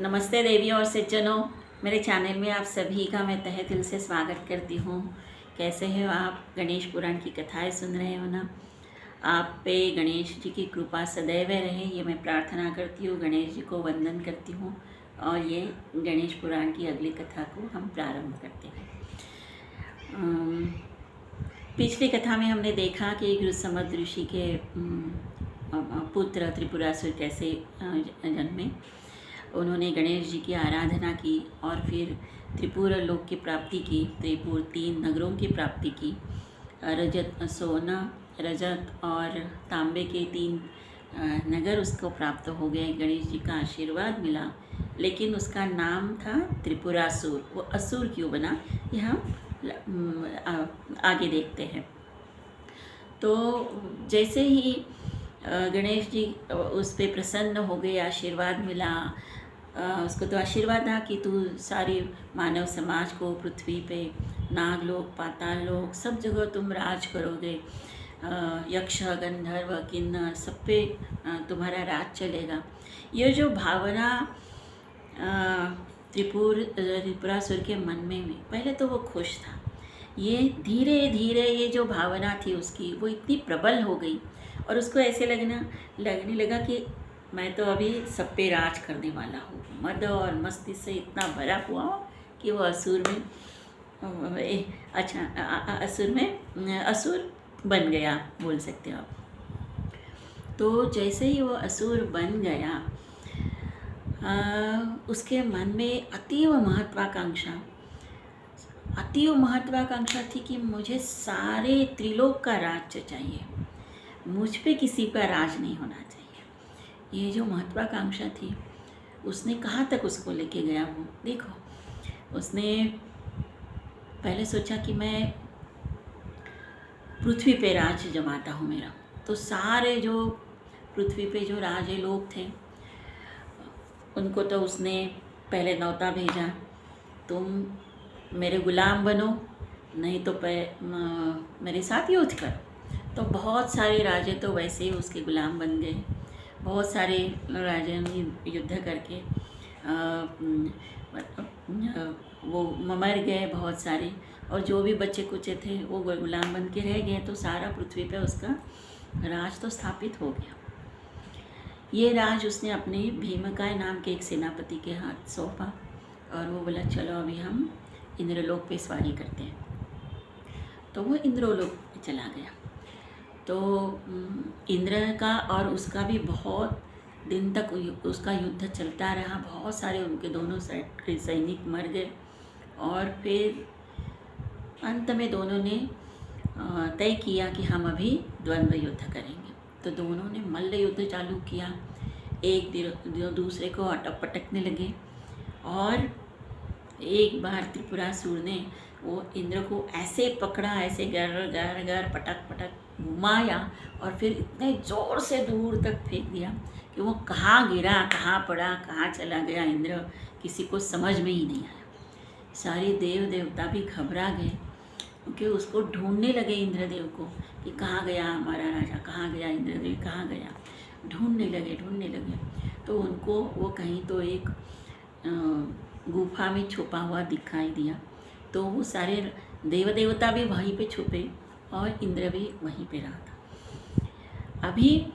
नमस्ते देवियों और सज्जनों, मेरे चैनल में आप सभी का मैं तहे दिल से स्वागत करती हूँ। कैसे हो आप? गणेश पुराण की कथाएं सुन रहे हो ना? आप पे गणेश जी की कृपा सदैव रहे, ये मैं प्रार्थना करती हूँ। गणेश जी को वंदन करती हूँ और ये गणेश पुराण की अगली कथा को हम प्रारंभ करते हैं। पिछली कथा में हमने देखा कि गृहसमद ऋषि के पुत्र त्रिपुरासुर कैसे जन्मे। उन्होंने गणेश जी की आराधना की और फिर त्रिपुर लोक की प्राप्ति की। त्रिपुर 3 नगरों की प्राप्ति की। रजत, सोना, रजत और तांबे के 3 नगर उसको प्राप्त हो गए। गणेश जी का आशीर्वाद मिला, लेकिन उसका नाम था त्रिपुरासुर। वो असुर क्यों बना, ये हम आगे देखते हैं। तो जैसे ही गणेश जी उस पर प्रसन्न हो गए, आशीर्वाद मिला, उसको तो आशीर्वाद था कि तू सारी मानव समाज को पृथ्वी पे, नागलोक, पाताल लोक, सब जगह तुम राज करोगे। यक्ष, गंधर्व, किन्नर, सब पे तुम्हारा राज चलेगा। ये जो भावना त्रिपुरासुर के मन में पहले तो वो खुश था। ये धीरे धीरे ये जो भावना थी उसकी, वो इतनी प्रबल हो गई और उसको ऐसे लगने लगा कि मैं तो अभी सब पे राज करने वाला हूँ। मद और मस्ती से इतना भरा हुआ कि वो असुर में असुर बन गया, बोल सकते हो आप। तो जैसे ही वो असुर बन गया, उसके मन में अतीव महत्वाकांक्षा थी कि मुझे सारे त्रिलोक का राज्य चाहिए, मुझ पे किसी का राज नहीं होना चाहिए। ये जो महत्वाकांक्षा थी, उसने कहाँ तक उसको लेके गया वो देखो। उसने पहले सोचा कि मैं पृथ्वी पे राज जमाता हूँ मेरा। तो सारे जो पृथ्वी पे जो राजे लोग थे, उनको तो उसने पहले न्योता भेजा, तुम मेरे गुलाम बनो, नहीं तो मेरे साथ युद्ध करो। तो बहुत सारे राजे तो वैसे ही उसके गुलाम बन गए। बहुत सारे राजा ने युद्ध करके वो मर गए बहुत सारे, और जो भी बच्चे कुचे थे वो गुलाम बन के रह गए। तो सारा पृथ्वी पे उसका राज तो स्थापित हो गया। ये राज उसने अपने भीमकाय नाम के एक सेनापति के हाथ सौंपा और वो बोला चलो अभी हम इंद्रलोक पे सवारी करते हैं। तो वो इंद्रलोक चला गया। तो इंद्र का और उसका भी बहुत दिन तक उसका युद्ध चलता रहा। बहुत सारे उनके दोनों साइड के सैनिक मर गए और फिर अंत में दोनों ने तय किया कि हम अभी द्वंद्व युद्ध करेंगे। तो दोनों ने मल्ल युद्ध चालू किया, एक दूसरे को अटक पटकने लगे। और एक बार त्रिपुरासुर ने वो इंद्र को ऐसे पकड़ा, ऐसे गर पटक घुमाया और फिर इतने ज़ोर से दूर तक फेंक दिया कि वो कहाँ गिरा, कहाँ पड़ा, कहाँ चला गया इंद्र, किसी को समझ में ही नहीं आया। सारे देव देवता भी घबरा गए, क्योंकि उसको ढूंढने लगे इंद्रदेव को कि कहाँ गया हमारा राजा, कहाँ गया इंद्रदेव, कहाँ गया। ढूंढने लगे। तो उनको वो कहीं तो एक गुफा में छुपा हुआ दिखाई दिया। तो वो सारे देव देवता भी वहीं पे छुपे और इंद्र भी वहीं पे रहा था। अभी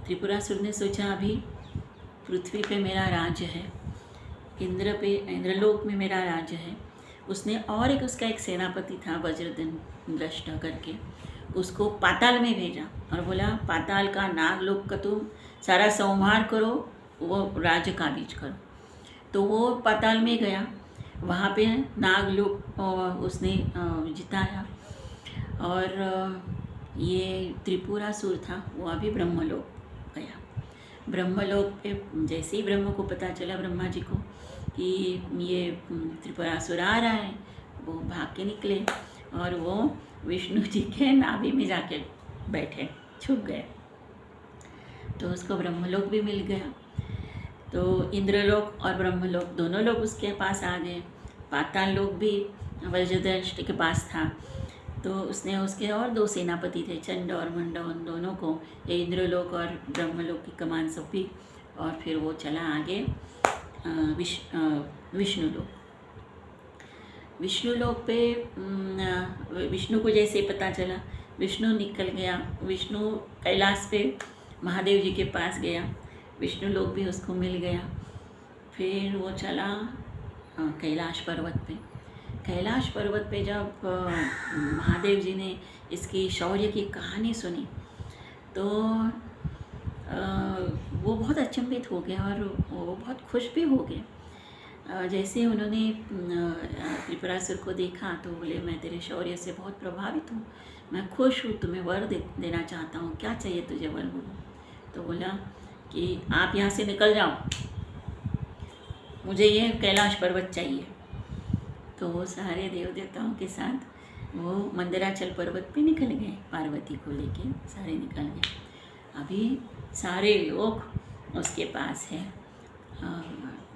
त्रिपुरासुर ने सोचा अभी पृथ्वी पे मेरा राज्य है, इंद्रलोक में मेरा राज्य है। उसने और उसका एक सेनापति था वज्रदृष्ट करके, उसको पाताल में भेजा और बोला पाताल का, नागलोक का तुम सारा संहार करो, वो राज्य काबिज करो। तो वो पाताल में गया, वहाँ पे नागलोक उसने जिताया। और ये त्रिपुरासुर था, वो अभी ब्रह्मलोक गया। ब्रह्मलोक पे जैसे ही ब्रह्म को पता चला, ब्रह्मा जी को, कि ये त्रिपुरासुर आ रहा है, वो भाग के निकले और वो विष्णु जी के नाभि में जाके बैठे, छुप गए। तो उसको ब्रह्मलोक भी मिल गया। तो इंद्रलोक और ब्रह्मलोक दोनों लोग उसके पास आ गए। पाताल लोक भी वज्रदृष्ट के पास था। तो उसने उसके और 2 सेनापति थे, चंड और मंड, उन दोनों को ये इंद्रलोक और ब्रह्मलोक की कमान सौंपी। और फिर वो चला आगे विष्णु लोक। विष्णु लोक पे विष्णु को जैसे पता चला, विष्णु निकल गया, विष्णु कैलाश पे महादेव जी के पास गया, विष्णु लोक भी उसको मिल गया। फिर वो चला कैलाश पर्वत पे। कैलाश पर्वत पे जब महादेव जी ने इसकी शौर्य की कहानी सुनी तो वो बहुत अचंभित हो गया और वो बहुत खुश भी हो गए। जैसे उन्होंने त्रिपुरासुर को देखा तो बोले, मैं तेरे शौर्य से बहुत प्रभावित हूँ, मैं खुश हूँ, तुम्हें वर देना चाहता हूँ, क्या चाहिए तुझे वर बोलो। तो बोला कि आप यहाँ से निकल जाओ, मुझे ये कैलाश पर्वत चाहिए। तो वो सारे देव देवताओं के साथ वो मंदराचल पर्वत पे निकल गए, पार्वती को लेके सारे निकल गए। अभी सारे लोग उसके पास है,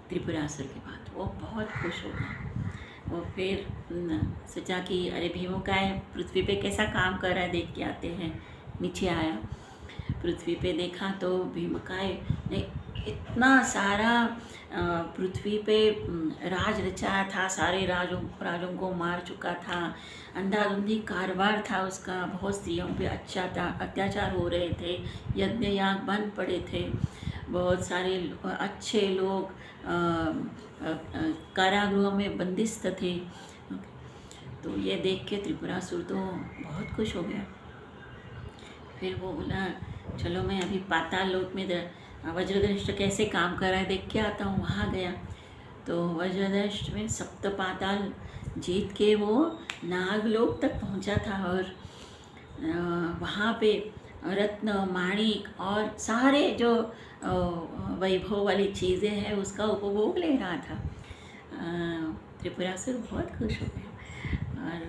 त्रिपुरासुर के बाद। वो बहुत खुश हो गया। वो फिर सोचा कि अरे भीमुकाय पृथ्वी पे कैसा काम कर रहा है, देख के आते हैं। नीचे आया, पृथ्वी पे देखा तो भीमुकाय ने इतना सारा पृथ्वी पे राज रचाया था, सारे राजों को मार चुका था, अंधाधुंधी कारोबार था उसका, बहुत स्त्रियों पे अत्याचार हो रहे थे, यज्ञ याग बंद पड़े थे, बहुत सारे अच्छे लोग कारागृहों में बंदिस्त थे। तो ये देख के त्रिपुरासुर तो बहुत खुश हो गया। फिर वो बोला, चलो मैं अभी पाताल लोक में वज्रदंष्ट कैसे काम कर रहा है देख के आता हूँ। वहाँ गया तो वज्रदंष्ट में सप्त पाताल जीत के वो नागलोक तक पहुँचा था और वहाँ पे रत्न माणिक और सारे जो वैभव वाली चीज़ें हैं उसका उपभोग ले रहा था। त्रिपुरासुर बहुत खुश हो गए और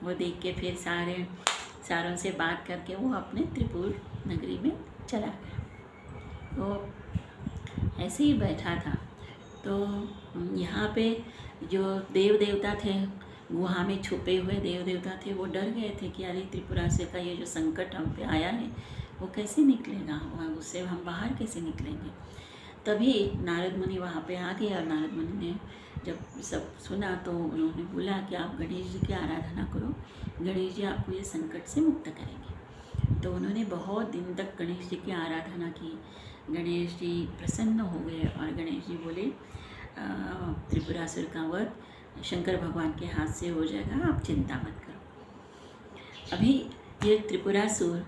वो देख के फिर सारों से बात करके वो अपने त्रिपुर नगरी में चला गया। तो ऐसे ही बैठा था तो यहाँ पे जो देव देवता थे, गुहा में छुपे हुए देव देवता थे, वो डर गए थे कि अरे त्रिपुरासुर का ये जो संकट हम पे आया है वो कैसे निकलेगा, उससे हम बाहर कैसे निकलेंगे। तभी नारद मुनि वहाँ पे आ गए और नारद मुनि ने जब सब सुना तो उन्होंने बोला कि आप गणेश जी की आराधना करो, गणेश जी आपको ये संकट से मुक्त करेंगे। तो उन्होंने बहुत दिन तक गणेश जी की आराधना की। गणेश जी प्रसन्न हो गए और गणेश जी बोले, त्रिपुरासुर का वध शंकर भगवान के हाथ से हो जाएगा, आप चिंता मत करो। अभी ये त्रिपुरासुर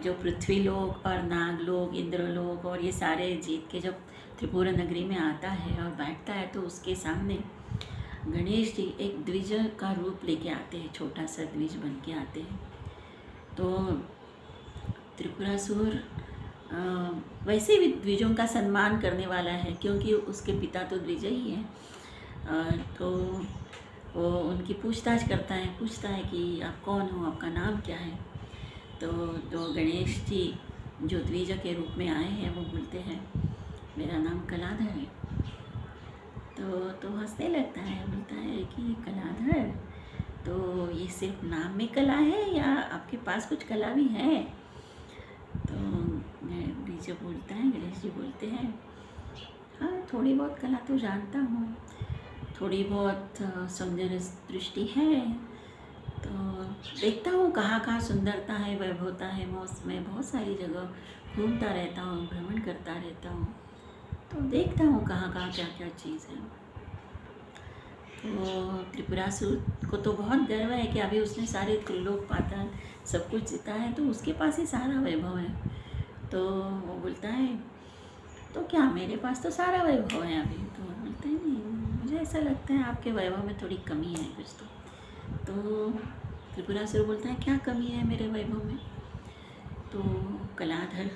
जो पृथ्वी लोक और नागलोक, इंद्रलोक और ये सारे जीत के जब त्रिपुर नगरी में आता है और बैठता है तो उसके सामने गणेश जी एक द्विज का रूप लेके आते हैं, छोटा सा द्विज बन के आते हैं। तो त्रिपुरासुर वैसे भी द्विजों का सम्मान करने वाला है क्योंकि उसके पिता तो द्विज ही हैं। तो वो उनकी पूछताछ पूछता है कि आप कौन हो, आपका नाम क्या है। तो गणेश जी जो द्विज के रूप में आए हैं वो बोलते हैं, मेरा नाम कलाधर है। तो हंसने लगता है, बोलता है कि कलाधर, तो ये सिर्फ नाम में कला है या आपके पास कुछ कला भी है। तो गणेश जी बोलते हैं, हाँ थोड़ी बहुत कला तो जानता हूँ, थोड़ी बहुत सौंदर्य दृष्टि है, तो देखता हूँ कहाँ सुंदरता है, वैभवता है। मैं उसमें बहुत सारी जगह घूमता रहता हूँ, भ्रमण करता रहता हूँ, तो देखता हूँ कहाँ क्या चीज़ है। तो त्रिपुरासुर को तो बहुत गर्व है कि अभी उसने सारे त्रिलोक पाताल सब कुछ जीता है, तो उसके पास ही सारा वैभव है। तो वो बोलता है, तो क्या मेरे पास तो सारा वैभव है अभी। तो बोलते हैं, नहीं, मुझे ऐसा लगता है आपके वैभव में थोड़ी कमी है कुछ। तो त्रिपुरासुर बोलता है, क्या कमी है मेरे वैभव में। तो कलाधर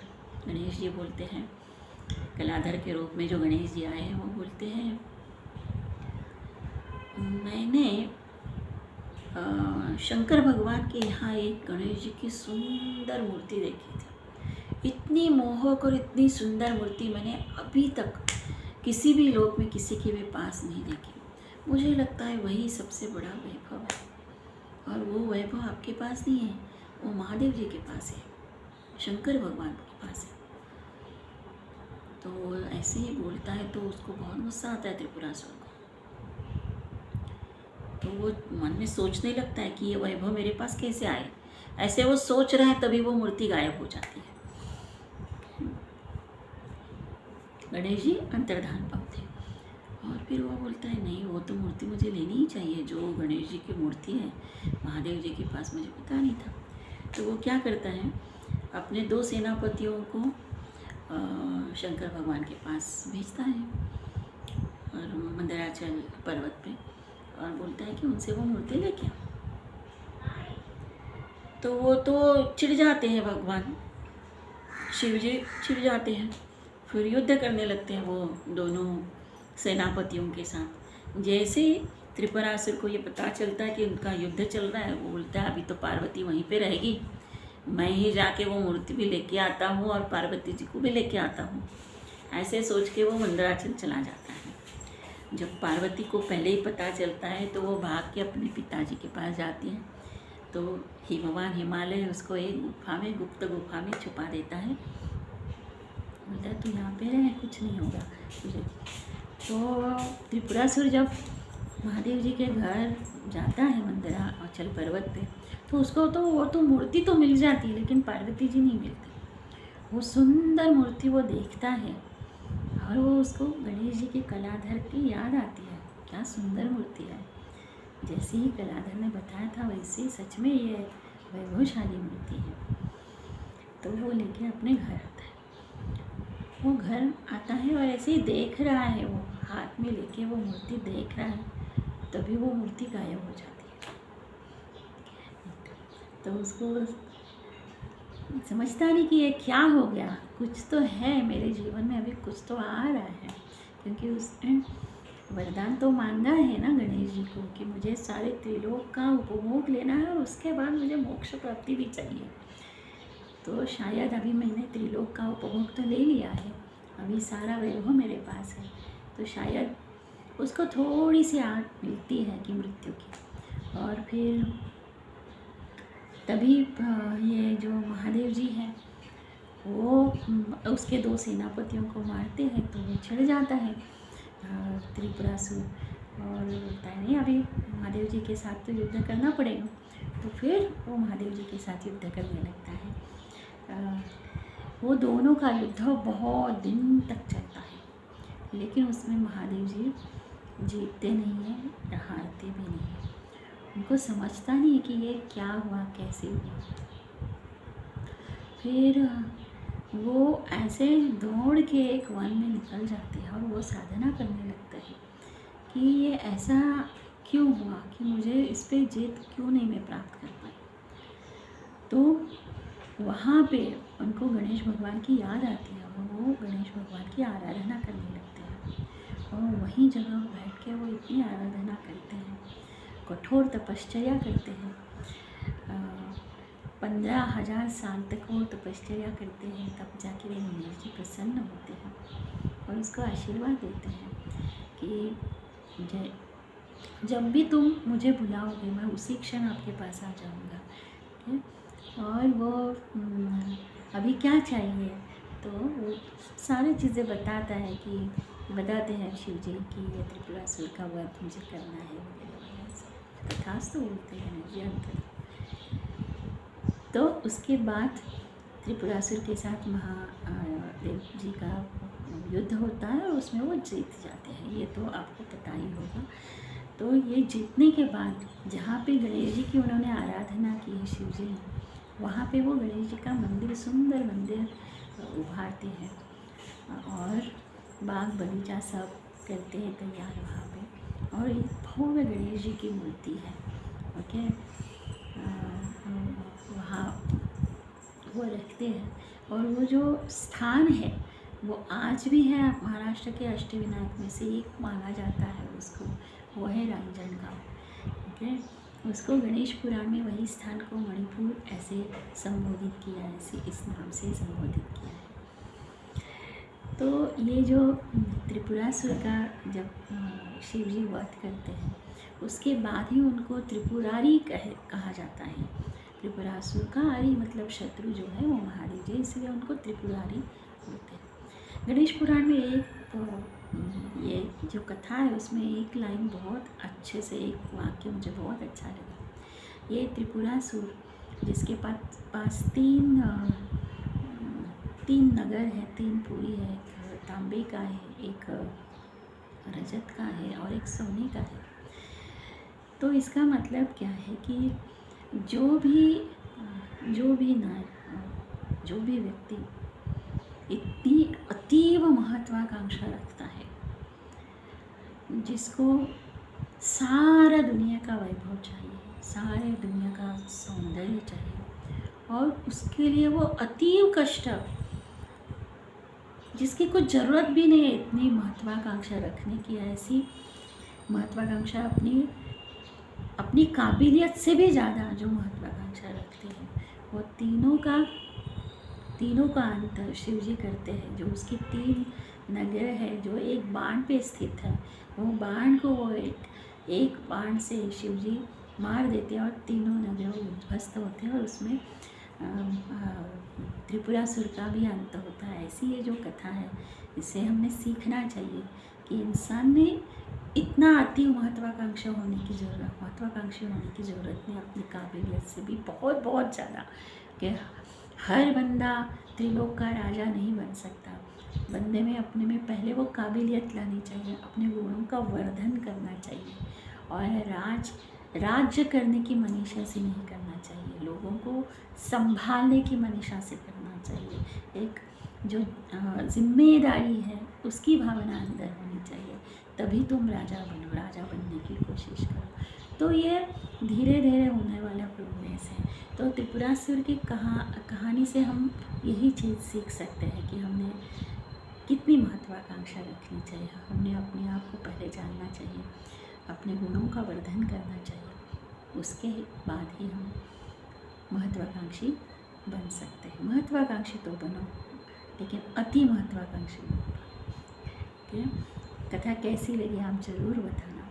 गणेश जी बोलते हैं, कलाधर के रूप में जो गणेश जी आए हैं वो बोलते हैं, मैंने शंकर भगवान के यहाँ एक गणेश जी की सुंदर मूर्ति देखी थी। इतनी मोहक और इतनी सुंदर मूर्ति मैंने अभी तक किसी भी लोक में किसी के भी पास नहीं देखी। मुझे लगता है वही सबसे बड़ा वैभव है, और वो वैभव आपके पास नहीं है, वो महादेव जी के पास है, शंकर भगवान के पास है। तो वो ऐसे ही बोलता है तो उसको बहुत गुस्सा आता है त्रिपुरासुर को। तो वो मन में सोचने लगता है कि ये वैभव मेरे पास कैसे आए। ऐसे वो सोच रहा है तभी वो मूर्ति गायब हो जाती है। गणेश जी अंतर्धान पाते हैं और फिर वो बोलता है नहीं, वो तो मूर्ति मुझे लेनी ही चाहिए, जो गणेश जी की मूर्ति है महादेव जी के पास, मुझे पता नहीं था। तो वो क्या करता है, अपने 2 सेनापतियों को शंकर भगवान के पास भेजता है और मंदराचल पर्वत पे, और बोलता है कि उनसे वो मूर्ति लेके आओ। तो वो तो चिढ़ जाते हैं, भगवान शिव जी चिढ़ जाते हैं, फिर युद्ध करने लगते हैं वो दोनों सेनापतियों के साथ। जैसे ही त्रिपुरासुर को ये पता चलता है कि उनका युद्ध चल रहा है, वो बोलता है अभी तो पार्वती वहीं पे रहेगी, मैं ही जाके वो मूर्ति भी लेके आता हूँ और पार्वती जी को भी लेके आता हूँ। ऐसे सोच के वो मंदराचल चला जाता है। जब पार्वती को पहले ही पता चलता है तो वो भाग के अपने पिताजी के पास जाती है। तो भगवान हिमालय उसको एक गुफा में, गुप्त गुफा में छुपा देता है। बोलता है तू यहाँ पे रहे, कुछ नहीं होगा तुझे। तो त्रिपुरासुर जब महादेव जी के घर जाता है मंदराचल पर्वत पे, तो उसको तो वो तो मूर्ति तो मिल जाती है, लेकिन पार्वती जी नहीं मिलती। वो सुंदर मूर्ति वो देखता है और वो उसको गणेश जी के कलाधर की याद आती है। क्या सुंदर मूर्ति है, जैसे ही कलाधर ने बताया था वैसे ही सच में ये वैभवशाली मूर्ति है। तो वो लेके अपने घर आता है। वो घर आता है और ऐसे ही देख रहा है, वो हाथ में लेके वो मूर्ति देख रहा है, तभी वो मूर्ति गायब हो जाती है। तो उसको समझता नहीं कि ये क्या हो गया, कुछ तो है मेरे जीवन में, अभी कुछ तो आ रहा है, क्योंकि उसने वरदान तो मांगा है ना गणेश जी को कि मुझे सारे त्रिलोक का उपभोग लेना है और उसके बाद मुझे मोक्ष प्राप्ति भी चाहिए। तो शायद अभी मैंने त्रिलोक का उपभोग तो ले लिया है, अभी सारा वैभव मेरे पास है, तो शायद उसको थोड़ी सी आँट मिलती है कि मृत्यु की। और फिर तभी ये जो महादेव जी हैं वो उसके 2 सेनापतियों को मारते हैं। तो वो छिड़ जाता है त्रिपुरासुर और बोलता है नहीं, अभी महादेव जी के साथ तो युद्ध करना पड़ेगा। तो फिर वो महादेव जी के साथ युद्ध करने लगता है। वो दोनों का युद्ध बहुत दिन तक चलता है, लेकिन उसमें महादेव जी जीतते नहीं हैं, हारते भी नहीं हैं। उनको समझता नहीं है कि ये क्या हुआ, कैसे हुआ। फिर वो ऐसे दौड़ के एक वन में निकल जाते हैं और वो साधना करने लगता है कि ये ऐसा क्यों हुआ कि मुझे इस पे जीत क्यों नहीं मैं प्राप्त कर पाई। तो वहाँ पे उनको गणेश भगवान की याद आती है और वो गणेश भगवान की आराधना करने लगते हैं। और वहीं जगह बैठ के वो इतनी आराधना करते हैं, कठोर तपश्चर्या करते हैं। 15,000 साल तक वो तपश्चर्या करते हैं, तब जाके वो गणेश जी प्रसन्न होते हैं और उसको आशीर्वाद देते हैं कि जब भी तुम मुझे बुलाओगे मैं उसी क्षण आपके पास आ जाऊंगा। ठीक है। और वो अभी क्या चाहिए, तो वो सारी चीज़ें बताता है कि बताते हैं शिव जी कि ये त्रिपुरासुर का वध मुझे करना है वगैरह। तथास्तु तो बोलते हैं जी अंतर। तो उसके बाद त्रिपुरासुर के साथ महादेव जी का युद्ध होता है और उसमें वो जीत जाते हैं, ये तो आपको पता ही होगा। तो ये जीतने के बाद जहाँ पे गणेश जी की उन्होंने आराधना की है शिव जी ने, वहाँ पे वो गणेश जी का मंदिर, सुंदर मंदिर उभारते हैं और बाग बगीचा सब करते हैं तैयार वहाँ पे। और एक भव्य गणेश जी की मूर्ति है, ओके, वहाँ वो रखते हैं। और वो जो स्थान है वो आज भी है महाराष्ट्र के अष्टविनायक में से एक माना जाता है उसको, वो है रांजणगांव। ओके, उसको गणेश पुराण में वही स्थान को मणिपुर ऐसे संबोधित किया है, ऐसे इस नाम से संबोधित किया है। तो ये जो त्रिपुरासुर का जब शिव जी वध करते हैं उसके बाद ही उनको त्रिपुरारी कहा जाता है। त्रिपुरासुर का आरी मतलब शत्रु जो है वो महादेव जी, इसलिए उनको त्रिपुरारी बोलते हैं। गणेश पुराण में ये जो कथा है उसमें एक लाइन बहुत अच्छे से, एक वाक्य मुझे बहुत अच्छा लगा। ये त्रिपुरासुर जिसके पास तीन नगर है, 3 पुरी है, एक तांबे का है, एक रजत का है और एक सोने का है। तो इसका मतलब क्या है कि जो भी व्यक्ति इतनी अतीव महत्वाकांक्षा रखता है, जिसको सारा दुनिया का वैभव चाहिए, सारे दुनिया का सौंदर्य चाहिए और उसके लिए वो अतीव कष्ट, जिसकी कुछ ज़रूरत भी नहीं है इतनी महत्वाकांक्षा रखने की, ऐसी महत्वाकांक्षा अपनी काबिलियत से भी ज़्यादा जो महत्वाकांक्षा रखते हैं, वो तीनों का अंत शिव जी करते हैं। जो उसकी 3 नगर है जो एक बाण पे स्थित है, वो बाण को वो एक बाण से शिव जी मार देते हैं और तीनों नगर उद्ध्वस्त होते हैं और उसमें त्रिपुरासुर का भी अंत होता है। ऐसी ये जो कथा है, इससे हमने सीखना चाहिए कि इंसान ने इतना अति महत्वाकांक्षी होने की ज़रूरत नहीं, अपनी काबिलियत से भी बहुत बहुत ज़्यादा, कि हर बंदा त्रिलोक का राजा नहीं बन सकता। बंदे में अपने में पहले वो काबिलियत लानी चाहिए, अपने गुणों का वर्धन करना चाहिए और राज्य करने की मनीषा से नहीं करना चाहिए, लोगों को संभालने की मनीषा से करना चाहिए। एक जो जिम्मेदारी है उसकी भावना अंदर होनी चाहिए, तभी तुम राजा बनने की कोशिश करो। तो ये धीरे धीरे होने वाला प्रोग्रेस है। तो त्रिपुरासुर की कहानी से हम यही चीज़ सीख सकते हैं कि हमने कितनी महत्वाकांक्षा रखनी चाहिए, हमने अपने आप को पहले जानना चाहिए, अपने गुणों का वर्धन करना चाहिए, उसके बाद ही हम महत्वाकांक्षी बन सकते हैं। महत्वाकांक्षी तो बनो, लेकिन अति महत्वाकांक्षी मत बनो। ठीक है, कथा कैसी लगी आप ज़रूर बताना।